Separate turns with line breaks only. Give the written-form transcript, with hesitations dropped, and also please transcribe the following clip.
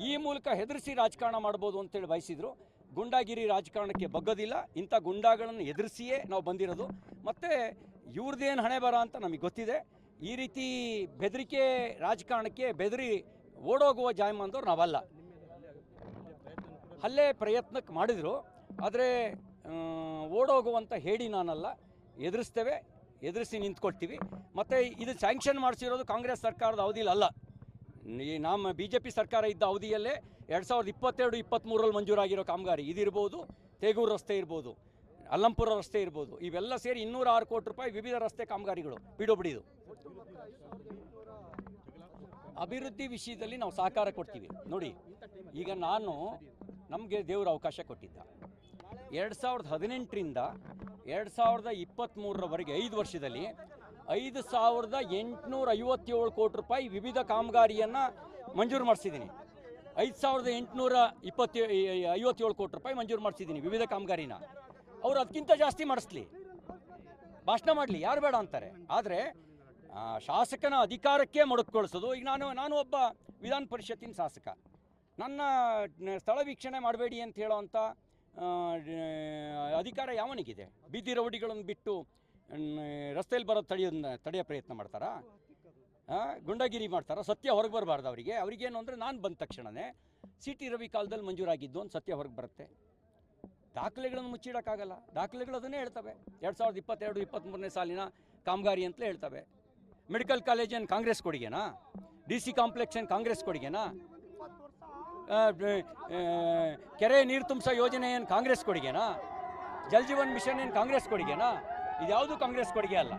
ಈ ಮೂಲಕ ಹೆದರಿಸಿ ರಾಜಕಾರಣ ಮಾಡ್ಬೋದು ಅಂತೇಳಿ ಬಯಸಿದ್ರು. ಗುಂಡಾಗಿರಿ ರಾಜಕಾರಣಕ್ಕೆ ಬಗ್ಗೋದಿಲ್ಲ. ಇಂಥ ಗುಂಡಾಗಳನ್ನು ಎದುರಿಸಿಯೇ ನಾವು ಬಂದಿರೋದು. ಮತ್ತು ಇವ್ರದ್ದೇನು ಹಣೆ ಬರ ಅಂತ ನಮಗೆ ಗೊತ್ತಿದೆ. ಈ ರೀತಿ ಬೆದರಿಕೆ ರಾಜಕಾರಣಕ್ಕೆ ಬೆದರಿ ಓಡೋಗುವ ಜಾಯಮಾನದವ್ರು ನಾವಲ್ಲ. ಹಲ್ಲೆ ಪ್ರಯತ್ನಕ್ಕೆ ಮಾಡಿದರು, ಆದರೆ ಓಡೋಗುವಂಥ ಹೇಳಿ ನಾನಲ್ಲ. ಎದುರಿಸ್ತೇವೆ, ಎದುರಿಸಿ ನಿಂತ್ಕೊಳ್ತೀವಿ. ಮತ್ತು ಇದು ಸ್ಯಾಂಕ್ಷನ್ ಮಾಡಿಸಿರೋದು ಕಾಂಗ್ರೆಸ್ ಸರ್ಕಾರದ ಅವಧಿಯಲ್ಲಿ ಅಲ್ಲ. ಈ ನಮ್ಮ BJP ಸರ್ಕಾರ ಇದ್ದ ಅವಧಿಯಲ್ಲೇ 2022-23 ಮಂಜೂರಾಗಿರೋ ಕಾಮಗಾರಿ ಇದಿರ್ಬೋದು, ತೇಗೂರು ರಸ್ತೆ ಇರ್ಬೋದು, ಅಲ್ಲಂಪುರ ರಸ್ತೆ ಇರ್ಬೋದು. ಇವೆಲ್ಲ ಸೇರಿ 206 ಕೋಟಿ ರೂಪಾಯಿ ವಿವಿಧ ರಸ್ತೆ ಕಾಮಗಾರಿಗಳು ಪಿಡಬ್ಲ್ಯೂಡಿದು. ಅಭಿವೃದ್ಧಿ ವಿಷಯದಲ್ಲಿ ನಾವು ಸಹಕಾರ ಕೊಡ್ತೀವಿ. ನೋಡಿ, ಈಗ ನಮಗೆ ದೇವರು ಅವಕಾಶ ಕೊಟ್ಟಿದ್ದ. 2018ರಿಂದ 2023ರವರೆಗೆ 5 ವರ್ಷದಲ್ಲಿ 5,857 ಕೋಟಿ ರೂಪಾಯಿ ವಿವಿಧ ಕಾಮಗಾರಿಯನ್ನು ಮಂಜೂರು ಮಾಡಿಸಿದ್ದೀನಿ. 5,857 ಕೋಟಿ ರೂಪಾಯಿ ಮಂಜೂರು ಮಾಡಿಸಿದ್ದೀನಿ ವಿವಿಧ ಕಾಮಗಾರಿನ. ಅವರು ಅದಕ್ಕಿಂತ ಜಾಸ್ತಿ ಮಾಡಿಸ್ಲಿ, ಭಾಷಣ ಮಾಡಲಿ, ಯಾರು ಬೇಡ ಅಂತಾರೆ. ಆದರೆ ಶಾಸಕನ ಅಧಿಕಾರಕ್ಕೆ ಮೊಡಕೊಳಿಸೋದು. ಈಗ ನಾನು ಒಬ್ಬ ವಿಧಾನ ಪರಿಷತ್ತಿನ ಶಾಸಕ. ನನ್ನ ಸ್ಥಳ ವೀಕ್ಷಣೆ ಮಾಡಬೇಡಿ ಅಂತ ಹೇಳೋವಂಥ ಅಧಿಕಾರ ಯಾವನಿಗಿದೆ? ಬೀದಿ ರೌಡಿಗಳನ್ನು ಬಿಟ್ಟು ರಸ್ತೆಯಲ್ಲಿ ಬರೋದು ತಡೆಯೋ ಪ್ರಯತ್ನ ಮಾಡ್ತಾರಾ? ಗುಂಡಾಗಿರಿ ಮಾಡ್ತಾರಾ? ಸತ್ಯ ಹೊರಗೆ ಬರಬಾರ್ದು ಅವರಿಗೇನು ಅಂದರೆ, ನಾನು ಬಂದ ತಕ್ಷಣವೇ CT ರವಿ ಕಾಲದಲ್ಲಿ ಮಂಜೂರಾಗಿದ್ದು ಒಂದು ಸತ್ಯ ಹೊರಗೆ ಬರುತ್ತೆ. ದಾಖಲೆಗಳನ್ನು ಮುಚ್ಚಿಡೋಕ್ಕಾಗಲ್ಲ. ದಾಖಲೆಗಳು ಅದನ್ನೇ ಹೇಳ್ತವೆ. 2022-23 ಸಾಲಿನ ಕಾಮಗಾರಿ ಅಂತಲೇ ಹೇಳ್ತವೆ. ಮೆಡಿಕಲ್ ಕಾಲೇಜ್ ಏನು ಕಾಂಗ್ರೆಸ್ ಕೊಡುಗೆನಾ? DC ಕಾಂಪ್ಲೆಕ್ಸ್ ಏನು ಕಾಂಗ್ರೆಸ್ ಕೊಡುಗೆನಾ? ಕೆರೆ ನೀರು ತುಂಬಿಸೋ ಯೋಜನೆ ಏನು ಕಾಂಗ್ರೆಸ್ ಕೊಡುಗೆನಾ? ಜಲ್ ಜೀವನ್ ಮಿಷನ್ ಏನು ಕಾಂಗ್ರೆಸ್ ಕೊಡುಗೆನಾ? ಇದ್ಯಾವುದು ಕಾಂಗ್ರೆಸ್ ಕೊಡುಗೆ ಅಲ್ಲ.